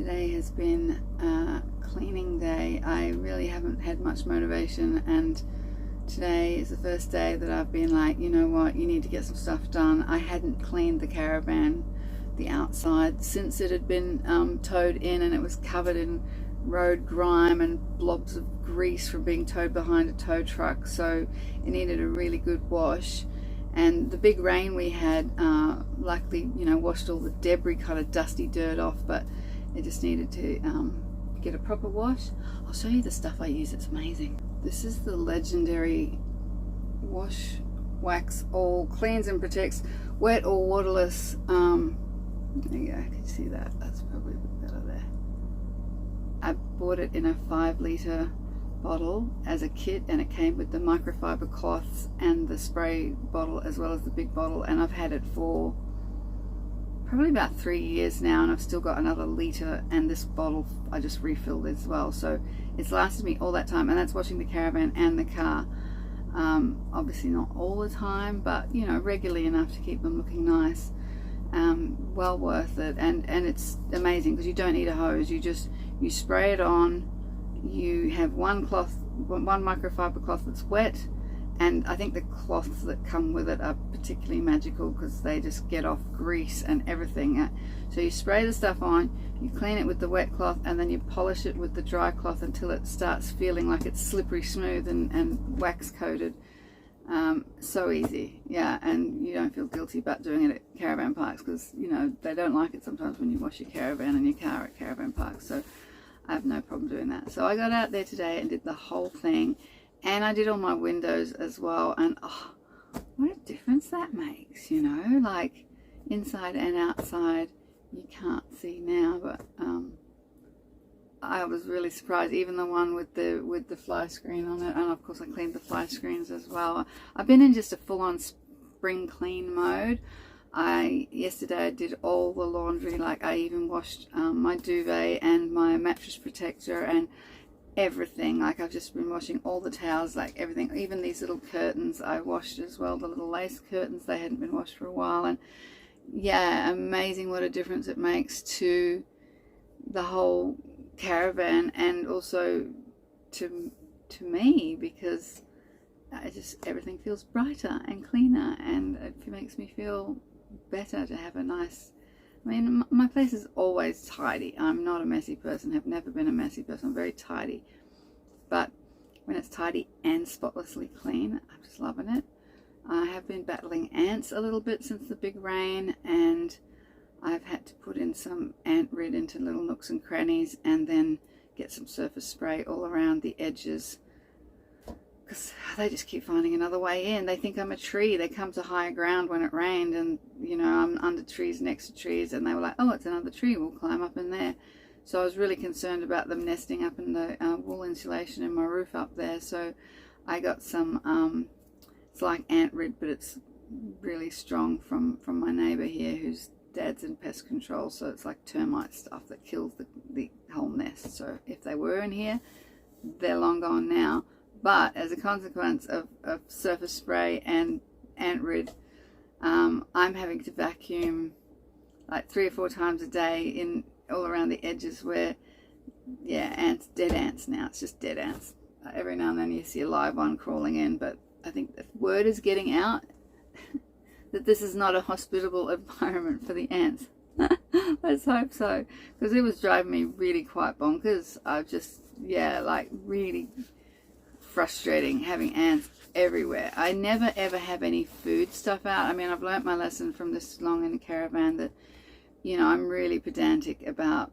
Today has been a cleaning day. I really haven't had much motivation, and today is the first day that I've been like, you know what, you need to get some stuff done. I hadn't cleaned the caravan, the outside, since it had been towed in, and it was covered in road grime and blobs of grease from being towed behind a tow truck, so it needed a really good wash. And the big rain we had luckily, you know, washed all the debris, kind of dusty dirt off, but it just needed to get a proper wash. I'll show you the stuff I use, it's amazing. This is the legendary Wash Wax All Cleans and Protects Wet or Waterless. There you go, can you see that? That's probably a bit better there. I bought it in a 5-litre bottle as a kit, and it came with the microfiber cloths and the spray bottle as well as the big bottle, and I've had it for probably about 3 years now, and I've still got another litre, and this bottle I just refilled as well, so it's lasted me all that time. And that's washing the caravan and the car. Obviously not all the time, but you know, regularly enough to keep them looking nice. Well worth it, and it's amazing because you don't need a hose. You spray it on. You have one microfiber cloth that's wet, and I think the cloths that come with it are particularly magical because they just get off grease and everything. So you spray the stuff on, you clean it with the wet cloth, and then you polish it with the dry cloth until it starts feeling like it's slippery smooth and wax coated. So easy, yeah, and you don't feel guilty about doing it at caravan parks because, you know, they don't like it sometimes when you wash your caravan and your car at caravan parks. So I have no problem doing that. So I got out there today and did the whole thing, and I did all my windows as well, and oh, what a difference that makes, you know, like inside and outside. You can't see now, but I was really surprised, even the one with the fly screen on it, and of course I cleaned the fly screens as well. I've been in just a full-on spring clean mode. Yesterday I did all the laundry, like I even washed my duvet and my mattress protector and everything. Like I've just been washing all the towels, like everything, even these little curtains I washed as well, the little lace curtains, they hadn't been washed for a while. And yeah, amazing what a difference it makes to the whole caravan, and also to me, because everything feels brighter and cleaner, and it makes me feel better to have a nice, I mean, my place is always tidy. I'm not a messy person, have never been a messy person. I'm very tidy, but when it's tidy and spotlessly clean, I'm just loving it. I have been battling ants a little bit since the big rain, and I've had to put in some ant rid into little nooks and crannies, and then get some surface spray all around the edges, because they just keep finding another way in. They think I'm a tree. They come to higher ground when it rained, and you know, I'm under trees, next to trees, and they were like, oh, it's another tree, we'll climb up in there. So I was really concerned about them nesting up in the wool insulation in my roof up there. So I got some it's like ant rid, but it's really strong from my neighbor here, whose dad's in pest control, so it's like termite stuff that kills the whole nest. So if they were in here, they're long gone now. But as a consequence of surface spray and ant rid, I'm having to vacuum like 3 or 4 times a day in all around the edges where, yeah, ants, dead ants now. It's just dead ants. Every now and then you see a live one crawling in, but I think the word is getting out that this is not a hospitable environment for the ants. Let's hope so, because it was driving me really quite bonkers. I've just, yeah, like really frustrating having ants everywhere. I never ever have any food stuff out. I mean, I've learnt my lesson from this long in the caravan that, you know, I'm really pedantic about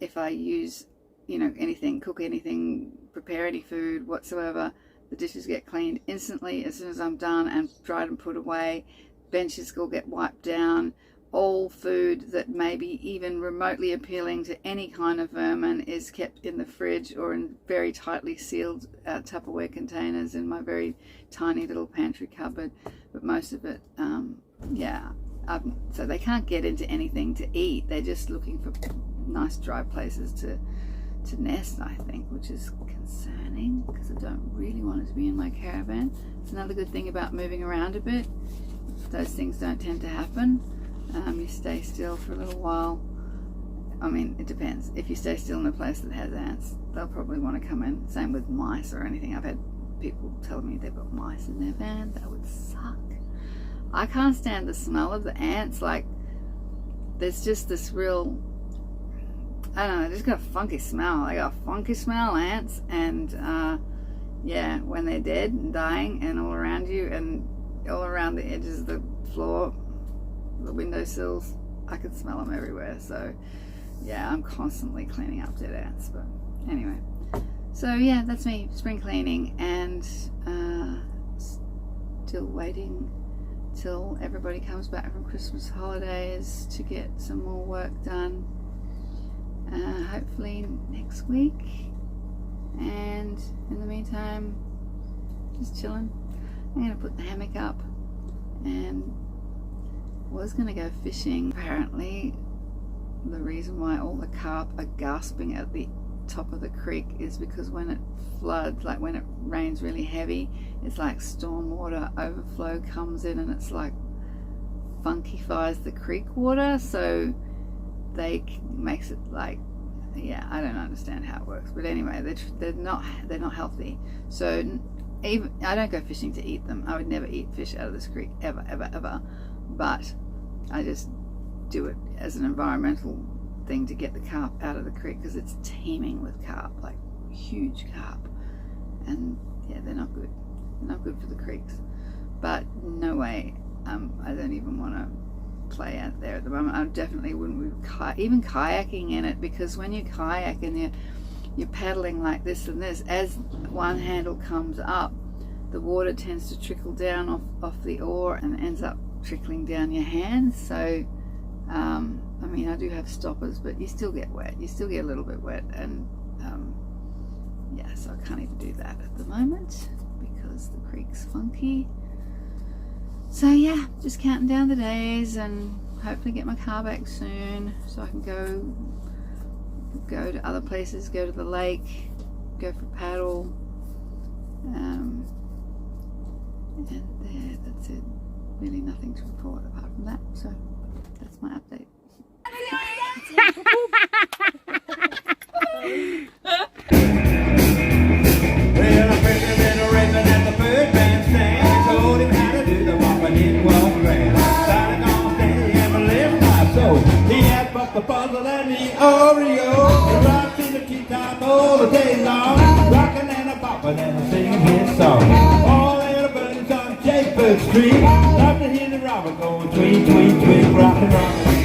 if I use, you know, anything, cook anything, prepare any food whatsoever, the dishes get cleaned instantly as soon as I'm done and dried and put away. Benches will get wiped down. All food that may be even remotely appealing to any kind of vermin is kept in the fridge or in very tightly sealed Tupperware containers in my very tiny little pantry cupboard. But most of it, yeah, so they can't get into anything to eat. They're just looking for nice dry places to nest, I think, which is concerning because I don't really want it to be in my caravan. It's another good thing about moving around a bit. Those things don't tend to happen. You stay still for a little while I mean, it depends. If you stay still in a place that has ants, they'll probably want to come in. Same with mice or anything. I've had people tell me they've got mice in their van. That would suck. I can't stand the smell of the ants. Like, there's just this real, I don't know, they just got a funky smell. They got a funky smell, ants. And yeah, when they're dead and dying and all around you and all around the edges of the floor, the windowsills, I can smell them everywhere. So yeah, I'm constantly cleaning up dead ants. But anyway, so yeah, that's me, spring cleaning, and still waiting till everybody comes back from Christmas holidays to get some more work done, hopefully next week. And in the meantime, just chilling. I'm gonna put the hammock up and was gonna go fishing. Apparently the reason why all the carp are gasping at the top of the creek is because when it floods, like when it rains really heavy, it's like stormwater overflow comes in and it's like funkifies the creek water, so they makes it like, yeah, I don't understand how it works, but anyway, they're not healthy. So even I don't go fishing to eat them. I would never eat fish out of this creek ever, but I just do it as an environmental thing to get the carp out of the creek, because it's teeming with carp, like huge carp, and yeah, they're not good. They're not good for the creeks. But no way, I don't even want to play out there at the moment. I definitely wouldn't be even kayaking in it, because when you kayak and you're paddling like this and this, as one handle comes up, the water tends to trickle down off the oar and ends up trickling down your hands. So I mean, I do have stoppers, but you still get wet. You still get a little bit wet, and yeah, so I can't even do that at the moment because the creek's funky. So yeah, just counting down the days and hopefully get my car back soon so I can go to other places, go to the lake, go for a paddle, and there, that's it. Really nothing to report apart from that. So that's my update. Well, I put a little ribbon at the bird bandstand. I told him how to do the walk, but didn't walk around. Started on steady and I lift my soul. He had both the puzzle and the Oreo. He rocks in the tea time all the day long, rocking and a bopping and a singing his song. All little birdies on Jacob Street, love to hear the robber going tweet, tweet, tweet, rock and roll.